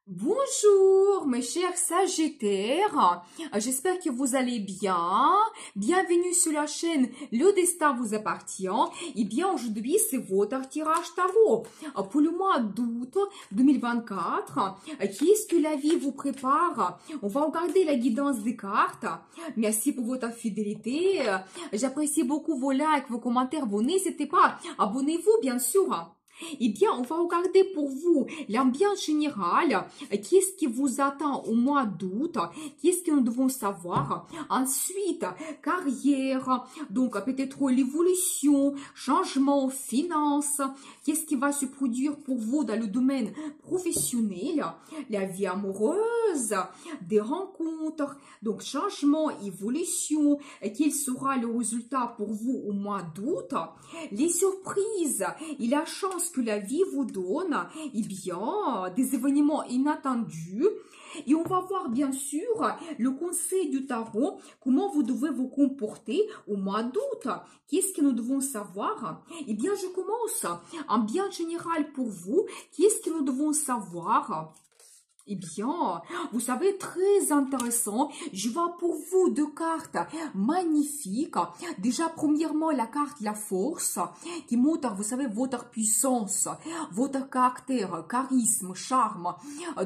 Bonjour mes chers Sagittaires, j'espère que vous allez bien. Bienvenue sur la chaîne Le Destin vous appartient. Et bien aujourd'hui c'est votre tirage tarot pour le mois d'août 2024. Qu'est-ce que la vie vous prépare? On va regarder la guidance des cartes. Merci pour votre fidélité. J'apprécie beaucoup vos likes, vos commentaires. Vous n'hésitez pas, abonnez-vous bien sûr. Eh bien, on va regarder pour vous l'ambiance générale. Qu'est-ce qui vous attend au mois d'août? Qu'est-ce que nous devons savoir? Ensuite, carrière, donc peut-être l'évolution, changement, finances. Qu'est-ce qui va se produire pour vous dans le domaine professionnel? La vie amoureuse, des rencontres, donc changement, évolution. Quel sera le résultat pour vous au mois d'août? Les surprises et la chance que la vie vous donne, eh bien, des événements inattendus. Et on va voir bien sûr le conseil du tarot, comment vous devez vous comporter au mois d'août. Qu'est-ce que nous devons savoir? Eh bien, je commence en bien général pour vous. Qu'est-ce que nous devons savoir? Eh bien, vous savez, très intéressant. Je vois pour vous deux cartes magnifiques. Déjà, premièrement, la carte la force qui montre, vous savez, votre puissance, votre caractère, charisme, charme.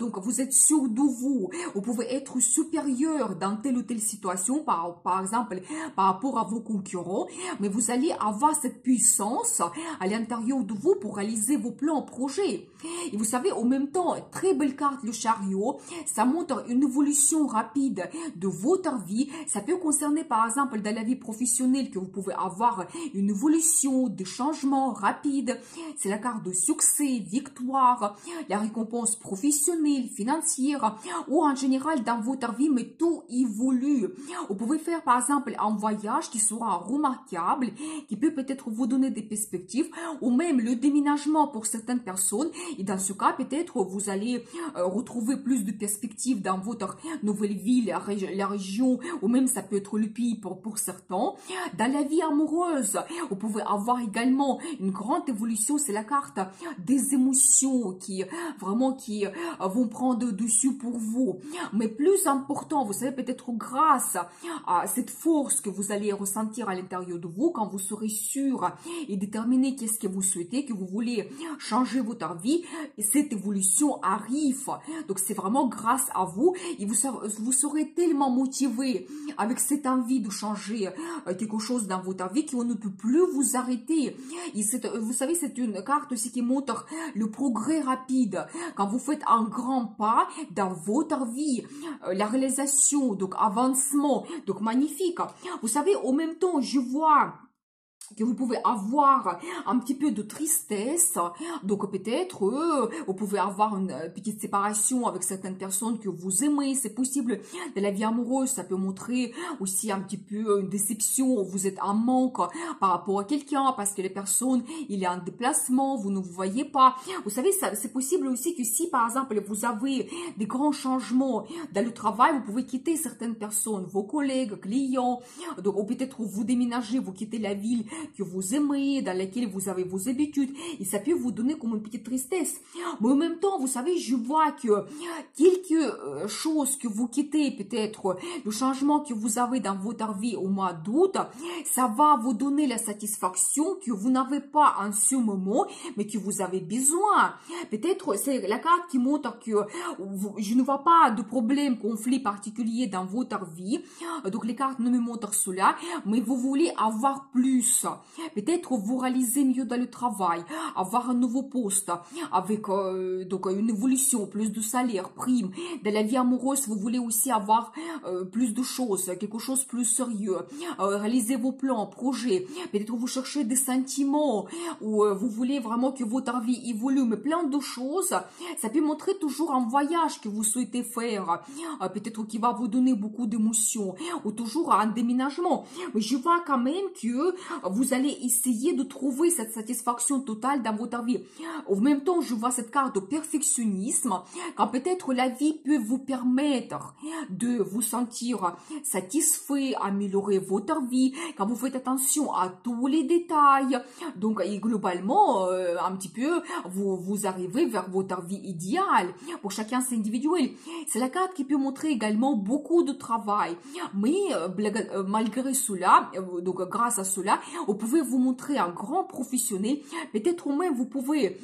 Donc, vous êtes sûr de vous. Vous pouvez être supérieur dans telle ou telle situation, par exemple, par rapport à vos concurrents. Mais vous allez avoir cette puissance à l'intérieur de vous pour réaliser vos plans, projets. Et vous savez, en même temps, très belle carte, le chariot, ça montre une évolution rapide de votre vie. Ça peut concerner par exemple dans la vie professionnelle que vous pouvez avoir une évolution, des changements rapides. C'est la carte de succès, victoire, la récompense professionnelle, financière ou en général dans votre vie, mais tout évolue. Vous pouvez faire par exemple un voyage qui sera remarquable, qui peut peut-être vous donner des perspectives ou même le déménagement pour certaines personnes. Et dans ce cas, peut-être vous allez retrouver plus de perspectives dans votre nouvelle ville, la région, ou même ça peut être le pays pour certains. Dans la vie amoureuse, vous pouvez avoir également une grande évolution. C'est la carte des émotions qui vont prendre dessus pour vous. Mais plus important, vous savez, peut-être grâce à cette force que vous allez ressentir à l'intérieur de vous, quand vous serez sûr et déterminé qu'est-ce que vous souhaitez, que vous voulez changer votre vie, et cette évolution arrive. Donc c'est vraiment grâce à vous et vous serez tellement motivé avec cette envie de changer quelque chose dans votre vie qu'on ne peut plus vous arrêter. Et vous savez, c'est une carte aussi qui montre le progrès rapide. Quand vous faites un grand pas dans votre vie, la réalisation, donc avancement, donc magnifique. Vous savez, en même temps, je vois que vous pouvez avoir un petit peu de tristesse, donc peut-être vous pouvez avoir une petite séparation avec certaines personnes que vous aimez, c'est possible. De la vie amoureuse, ça peut montrer aussi un petit peu une déception, vous êtes en manque par rapport à quelqu'un, parce que les personnes, il est en déplacement, vous ne vous voyez pas. Vous savez, c'est possible aussi que si par exemple vous avez des grands changements dans le travail, vous pouvez quitter certaines personnes, vos collègues, clients, donc ou peut-être vous déménagez, vous quittez la ville que vous aimez, dans laquelle vous avez vos habitudes, et ça peut vous donner comme une petite tristesse. Mais en même temps, vous savez, je vois que quelque chose que vous quittez, peut-être le changement que vous avez dans votre vie au mois d'août, ça va vous donner la satisfaction que vous n'avez pas en ce moment, mais que vous avez besoin. Peut-être c'est la carte qui montre que je ne vois pas de problème, conflit particulier dans votre vie. Donc les cartes ne me montrent cela, mais vous voulez avoir plus. Peut-être vous réalisez mieux dans le travail, avoir un nouveau poste, avec donc une évolution, plus de salaire, prime. Dans la vie amoureuse, vous voulez aussi avoir plus de choses, quelque chose de plus sérieux, réaliser vos plans, projets. Peut-être vous cherchez des sentiments, ou vous voulez vraiment que votre vie évolue, mais plein de choses. Ça peut montrer toujours un voyage que vous souhaitez faire, peut-être qui va vous donner beaucoup d'émotions, ou toujours un déménagement. Mais je vois quand même que vous allez essayer de trouver cette satisfaction totale dans votre vie. En même temps, je vois cette carte de perfectionnisme, quand peut-être la vie peut vous permettre de vous sentir satisfait, améliorer votre vie, quand vous faites attention à tous les détails. Donc, et globalement, un petit peu, vous arrivez vers votre vie idéale. Pour chacun, c'est individuel. C'est la carte qui peut montrer également beaucoup de travail. Mais malgré cela, donc grâce à cela, vous pouvez vous montrer un grand professionnel. Peut-être même vous pouvez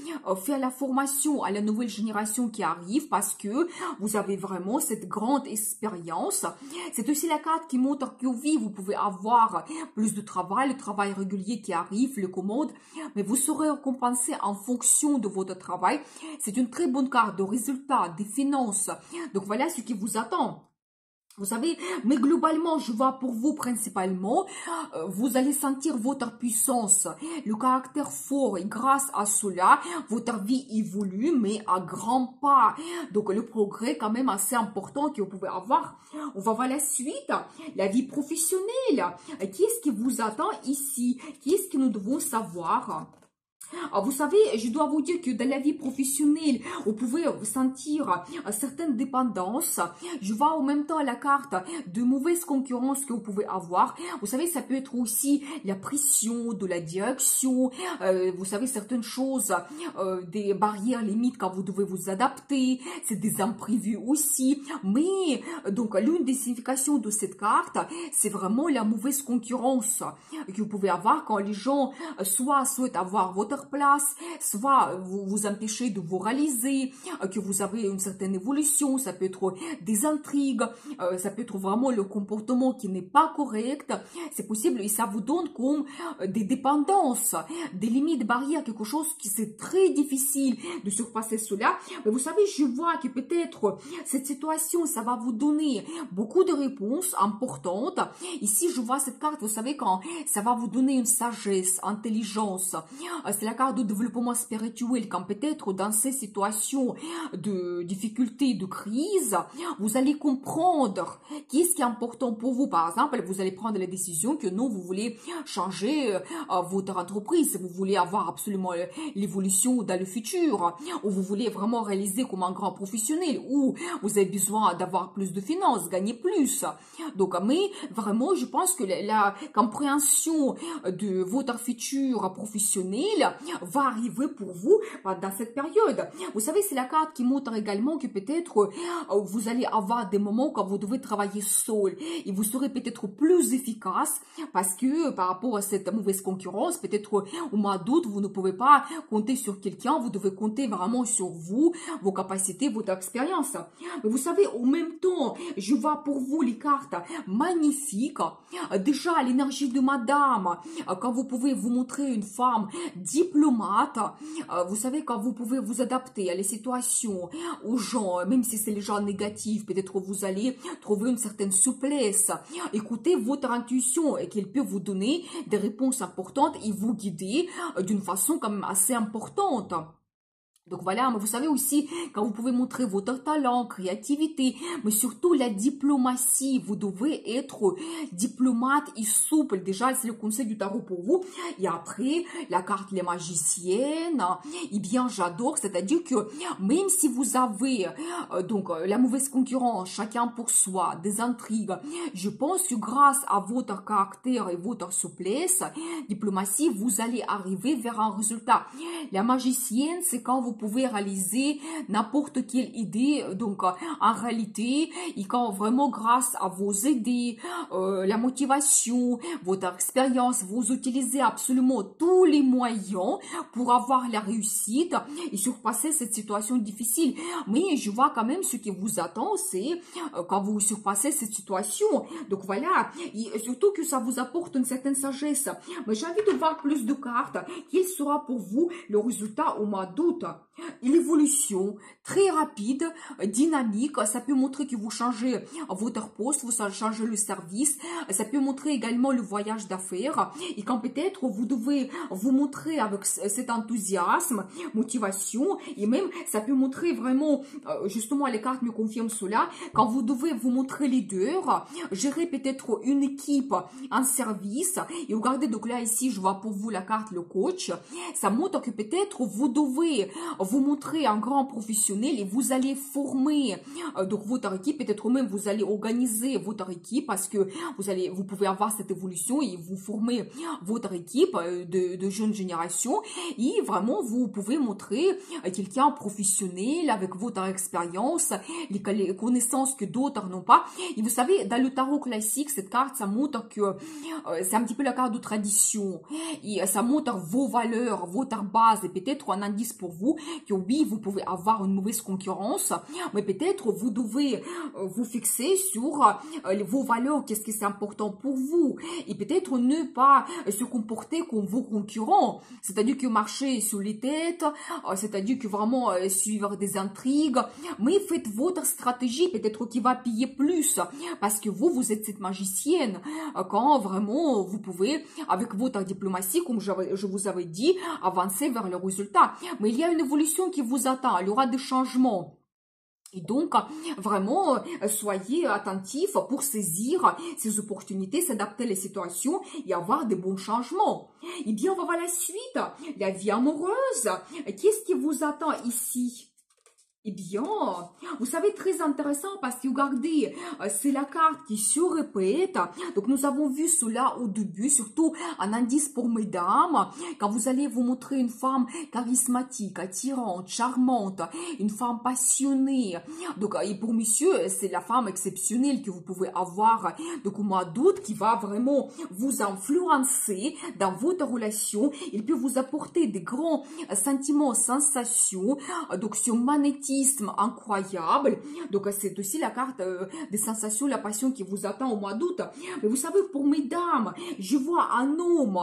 faire la formation à la nouvelle génération qui arrive parce que vous avez vraiment cette grande expérience. C'est aussi la carte qui montre que oui, vous pouvez avoir plus de travail, le travail régulier qui arrive, les commandes, mais vous serez récompensé en fonction de votre travail. C'est une très bonne carte de résultats, des finances. Donc voilà ce qui vous attend. Vous savez, mais globalement, je vois pour vous principalement, vous allez sentir votre puissance, le caractère fort et grâce à cela, votre vie évolue, mais à grands pas. Donc le progrès quand même assez important que vous pouvez avoir. On va voir la suite, la vie professionnelle. Qu'est-ce qui vous attend ici? Qu'est-ce que nous devons savoir? Vous savez, je dois vous dire que dans la vie professionnelle, vous pouvez sentir certaines dépendances. Je vois en même temps la carte de mauvaise concurrence que vous pouvez avoir. Vous savez, ça peut être aussi la pression de la direction. Vous savez, certaines choses, des barrières limites quand vous devez vous adapter. C'est des imprévus aussi. Mais, donc, l'une des significations de cette carte, c'est vraiment la mauvaise concurrence que vous pouvez avoir quand les gens soit souhaitent avoir votre place, soit vous empêcher de vous réaliser, que vous avez une certaine évolution, ça peut être des intrigues, ça peut être vraiment le comportement qui n'est pas correct, c'est possible et ça vous donne comme des dépendances, des limites, des barrières, quelque chose qui c'est très difficile de surpasser cela. Mais vous savez, je vois que peut-être cette situation, ça va vous donner beaucoup de réponses importantes. Ici, je vois cette carte, vous savez, quand ça va vous donner une sagesse, intelligence, c'est la carte de développement spirituel, quand peut-être dans ces situations de difficultés, de crise, vous allez comprendre qu'est-ce qui est important pour vous. Par exemple, vous allez prendre la décision que non, vous voulez changer votre entreprise, vous voulez avoir absolument l'évolution dans le futur, ou vous voulez vraiment réaliser comme un grand professionnel, ou vous avez besoin d'avoir plus de finances, gagner plus. Donc, mais vraiment, je pense que la compréhension de votre futur professionnel va arriver pour vous dans cette période. Vous savez, c'est la carte qui montre également que peut-être vous allez avoir des moments quand vous devez travailler seul et vous serez peut-être plus efficace parce que par rapport à cette mauvaise concurrence, peut-être au mois d'août, vous ne pouvez pas compter sur quelqu'un, vous devez compter vraiment sur vous, vos capacités, votre expérience. Mais vous savez, en même temps, je vois pour vous les cartes magnifiques. Déjà, l'énergie de madame, quand vous pouvez vous montrer une femme diplomate, vous savez, quand vous pouvez vous adapter à les situations, aux gens, même si c'est les gens négatifs, peut-être vous allez trouver une certaine souplesse. Écoutez votre intuition et qu'elle peut vous donner des réponses importantes et vous guider d'une façon quand même assez importante. Donc voilà, mais vous savez aussi, quand vous pouvez montrer votre talent, créativité, mais surtout la diplomatie, vous devez être diplomate et souple. Déjà, c'est le conseil du tarot pour vous. Et après, la carte les magiciennes, eh bien, j'adore, c'est-à-dire que même si vous avez donc la mauvaise concurrence, chacun pour soi, des intrigues, je pense que grâce à votre caractère et votre souplesse, diplomatie, vous allez arriver vers un résultat. La magicienne, c'est quand vous pouvez réaliser n'importe quelle idée, donc en réalité, et quand vraiment grâce à vos idées, la motivation, votre expérience, vous utilisez absolument tous les moyens pour avoir la réussite et surpasser cette situation difficile. Mais je vois quand même ce qui vous attend, c'est quand vous surpassez cette situation. Donc voilà, et surtout que ça vous apporte une certaine sagesse. Mais j'ai envie de voir plus de cartes. Quel sera pour vous le résultat au mois d'août? l'évolution très rapide, dynamique. Ça peut montrer que vous changez votre poste, vous changez le service. Ça peut montrer également le voyage d'affaires. Et quand peut-être vous devez vous montrer avec cet enthousiasme, motivation, et même ça peut montrer vraiment, justement les cartes me confirment cela, quand vous devez vous montrer leader, gérer peut-être une équipe, un service. Et regardez, donc là ici je vois pour vous la carte le coach. Ça montre que peut-être vous devez vous montrer un grand professionnel et vous allez former donc votre équipe, peut-être même vous allez organiser votre équipe parce que vous pouvez avoir cette évolution et vous formez votre équipe de jeunes générations et vraiment vous pouvez montrer quelqu'un professionnel avec votre expérience, les connaissances que d'autres n'ont pas. Et vous savez, dans le tarot classique, cette carte, ça montre que c'est un petit peu la carte de tradition et ça montre vos valeurs, votre base et peut-être un indice pour vous que oui, vous pouvez avoir une mauvaise concurrence, mais peut-être vous devez vous fixer sur vos valeurs, qu'est-ce que c'est important pour vous, et peut-être ne pas se comporter comme vos concurrents, c'est-à-dire que marcher sur les têtes, c'est-à-dire que vraiment suivre des intrigues, mais faites votre stratégie, peut-être qui va payer plus, parce que vous êtes cette magicienne, quand vraiment vous pouvez, avec votre diplomatie, comme je vous avais dit, avancer vers le résultat. Mais il y a une évolution qui vous attend, il y aura des changements. Et donc, vraiment, soyez attentifs pour saisir ces opportunités, s'adapter à les situations et avoir des bons changements. Eh bien, on va voir la suite. La vie amoureuse. Qu'est-ce qui vous attend ici? Eh bien, vous savez, très intéressant parce que regardez, c'est la carte qui se répète. Donc, nous avons vu cela au début, surtout un indice pour mesdames. Quand vous allez vous montrer une femme charismatique, attirante, charmante, une femme passionnée. Donc, et pour messieurs, c'est la femme exceptionnelle que vous pouvez avoir donc au mois d'août qui va vraiment vous influencer dans votre relation. Il peut vous apporter des grands sentiments, sensations, donc sur magnétisme incroyable. Donc, c'est aussi la carte des sensations, la passion qui vous attend au mois d'août. Mais vous savez, pour mesdames, je vois un homme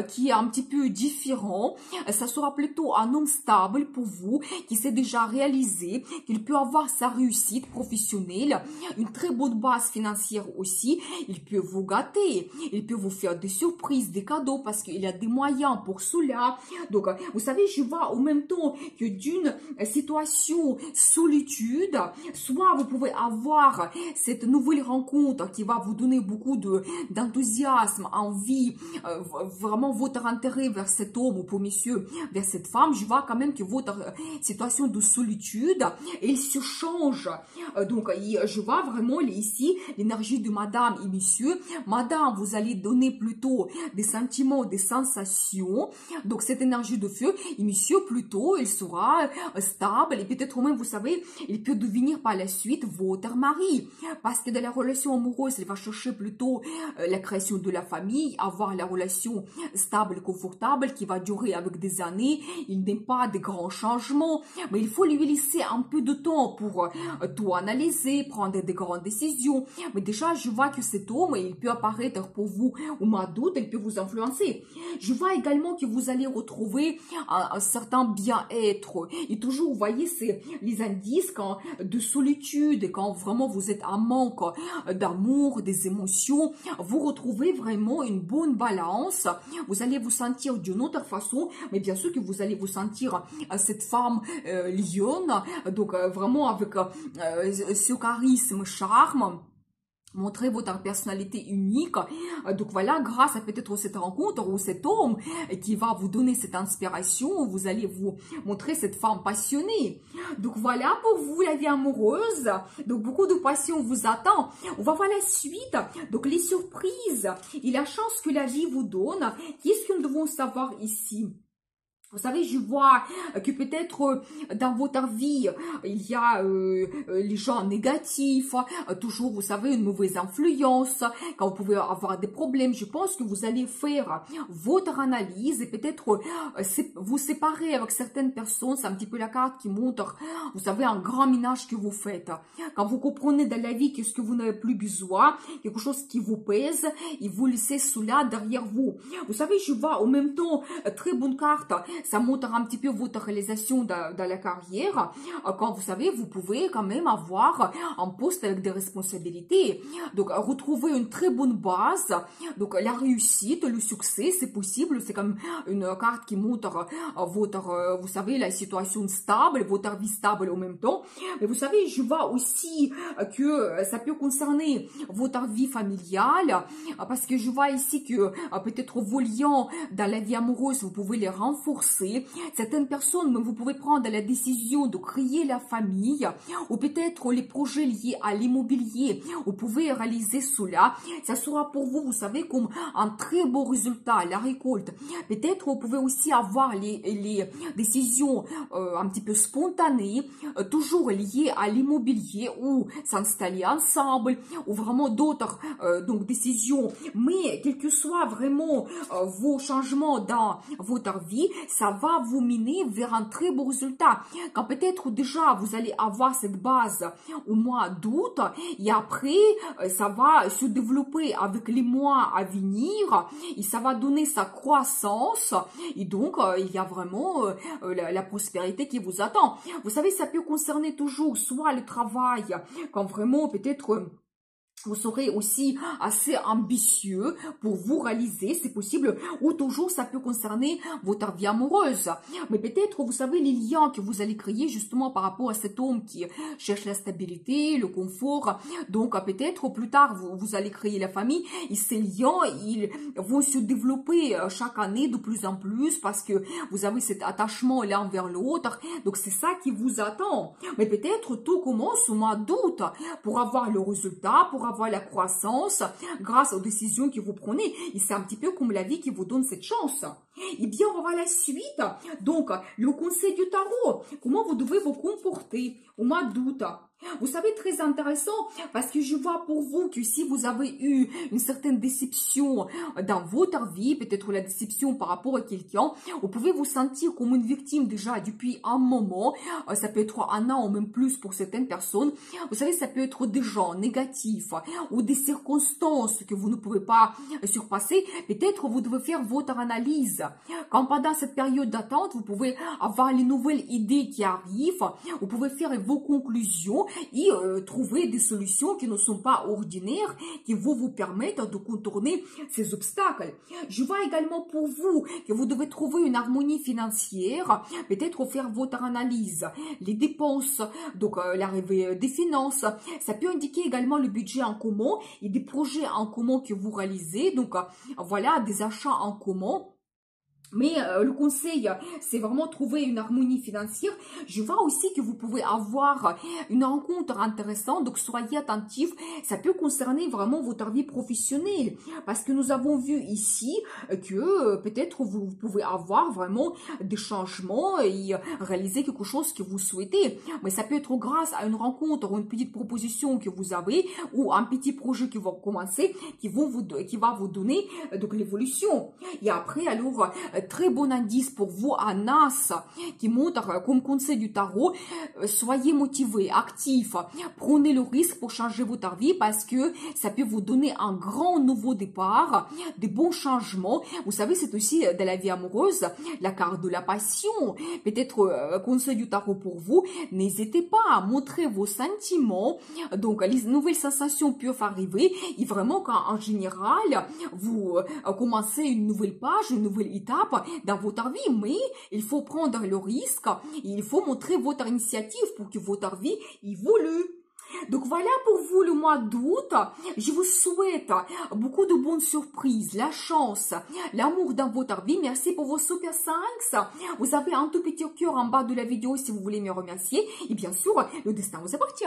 qui est un petit peu différent. Ça sera plutôt un homme stable pour vous, qui s'est déjà réalisé, qu'il peut avoir sa réussite professionnelle, une très bonne base financière aussi. Il peut vous gâter, il peut vous faire des surprises, des cadeaux, parce qu'il a des moyens pour cela. Donc, vous savez, je vois en même temps que d'une situation solitude, soit vous pouvez avoir cette nouvelle rencontre qui va vous donner beaucoup d'enthousiasme, envie, vraiment votre intérêt vers cet homme ou pour messieurs, vers cette femme. Je vois quand même que votre situation de solitude, elle se change. Donc, je vois vraiment ici l'énergie de madame et messieurs. Madame, vous allez donner plutôt des sentiments, des sensations. Donc, cette énergie de feu, et monsieur, plutôt, il sera stable et peut-être même, vous savez, il peut devenir par la suite votre mari. Parce que dans la relation amoureuse, il va chercher plutôt la création de la famille, avoir la relation stable, confortable, qui va durer avec des années. Il n'aime pas de grands changements, mais il faut lui laisser un peu de temps pour tout analyser, prendre des grandes décisions. Mais déjà, je vois que cet homme, il peut apparaître pour vous au mois d'août, il peut vous influencer. Je vois également que vous allez retrouver un certain bien-être. Et toujours, vous voyez, c'est les indices de solitude, et quand vraiment vous êtes en manque d'amour, des émotions, vous retrouvez vraiment une bonne balance. Vous allez vous sentir d'une autre façon, mais bien sûr que vous allez vous sentir cette femme lionne, donc vraiment avec ce charisme, charme. Montrez votre personnalité unique. Donc voilà, grâce à peut-être cette rencontre ou cet homme qui va vous donner cette inspiration, vous allez vous montrer cette femme passionnée. Donc voilà pour vous la vie amoureuse. Donc beaucoup de passion vous attend. On va voir la suite. Donc les surprises et la chance que la vie vous donne. Qu'est-ce que nous devons savoir ici? Vous savez, je vois que peut-être dans votre vie, il y a les gens négatifs, toujours, vous savez, une mauvaise influence, quand vous pouvez avoir des problèmes. Je pense que vous allez faire votre analyse et peut-être vous séparer avec certaines personnes. C'est un petit peu la carte qui montre, vous savez, un grand ménage que vous faites. Quand vous comprenez dans la vie qu'est-ce que vous n'avez plus besoin, quelque chose qui vous pèse, et vous laissez cela derrière vous. Vous savez, je vois en même temps, très bonne carte, ça montre un petit peu votre réalisation dans la carrière. Quand vous savez, vous pouvez quand même avoir un poste avec des responsabilités. Donc, retrouver une très bonne base. Donc, la réussite, le succès, c'est possible. C'est comme une carte qui montre votre, vous savez, la situation stable, votre vie stable en même temps. Mais vous savez, je vois aussi que ça peut concerner votre vie familiale, parce que je vois ici que peut-être vos liens dans la vie amoureuse, vous pouvez les renforcer. Certaines personnes, vous pouvez prendre la décision de créer la famille, ou peut-être les projets liés à l'immobilier, vous pouvez réaliser cela. Ça sera pour vous, vous savez, comme un très beau résultat, la récolte. Peut-être vous pouvez aussi avoir les décisions un petit peu spontanées, toujours liées à l'immobilier, ou s'installer ensemble, ou vraiment d'autres donc décisions. Mais quel que soit vraiment vos changements dans votre vie, ça va vous mener vers un très beau résultat. Quand peut-être déjà vous allez avoir cette base au mois d'août, et après ça va se développer avec les mois à venir, et ça va donner sa croissance, et donc il y a vraiment la prospérité qui vous attend. Vous savez, ça peut concerner toujours soit le travail, quand vraiment peut-être vous serez aussi assez ambitieux pour vous réaliser, c'est possible, ou toujours ça peut concerner votre vie amoureuse. Mais peut-être, vous savez, les liens que vous allez créer justement par rapport à cet homme qui cherche la stabilité, le confort. Donc peut-être plus tard, vous allez créer la famille, et ces liens, ils vont se développer chaque année de plus en plus, parce que vous avez cet attachement l'un vers l'autre. Donc c'est ça qui vous attend. Mais peut-être tout commence au mois d'août pour avoir le résultat, pour avoir la croissance grâce aux décisions que vous prenez. Et c'est un petit peu comme la vie qui vous donne cette chance. Eh bien, on va voir la suite. Donc, le conseil du tarot. Comment vous devez vous comporter au mois d'août? Vous savez, très intéressant, parce que je vois pour vous que si vous avez eu une certaine déception dans votre vie, peut-être la déception par rapport à quelqu'un, vous pouvez vous sentir comme une victime déjà depuis un moment. Ça peut être un an ou même plus pour certaines personnes. Vous savez, ça peut être des gens négatifs ou des circonstances que vous ne pouvez pas surpasser. Peut-être vous devez faire votre analyse. Quand pendant cette période d'attente, vous pouvez avoir les nouvelles idées qui arrivent, vous pouvez faire vos conclusions et trouver des solutions qui ne sont pas ordinaires, qui vont vous permettre de contourner ces obstacles. Je vois également pour vous que vous devez trouver une harmonie financière, peut-être faire votre analyse, les dépenses, donc l'arrivée des finances. Ça peut indiquer également le budget en commun et des projets en commun que vous réalisez, donc voilà, des achats en commun. Mais le conseil, c'est vraiment trouver une harmonie financière. Je vois aussi que vous pouvez avoir une rencontre intéressante, donc soyez attentifs. Ça peut concerner vraiment votre vie professionnelle, parce que nous avons vu ici que peut-être vous pouvez avoir vraiment des changements et réaliser quelque chose que vous souhaitez. Mais ça peut être grâce à une rencontre ou une petite proposition que vous avez, ou un petit projet qui va commencer, qui va vous donner donc l'évolution. Et après, alors, très bon indice pour vous, Anas, qui montre comme conseil du tarot, soyez motivés, actifs, prenez le risque pour changer votre vie, parce que ça peut vous donner un grand nouveau départ, des bons changements. Vous savez, c'est aussi de la vie amoureuse, la carte de la passion. Peut-être conseil du tarot pour vous, n'hésitez pas à montrer vos sentiments. Donc, les nouvelles sensations peuvent arriver, et vraiment quand en général, vous commencez une nouvelle page, une nouvelle étape dans votre vie, mais il faut prendre le risque, il faut montrer votre initiative pour que votre vie évolue. Donc voilà pour vous le mois d'août. Je vous souhaite beaucoup de bonnes surprises, la chance, l'amour dans votre vie. Merci pour vos super 5. Vous avez un tout petit cœur en bas de la vidéo si vous voulez me remercier. Et bien sûr, le destin vous appartient.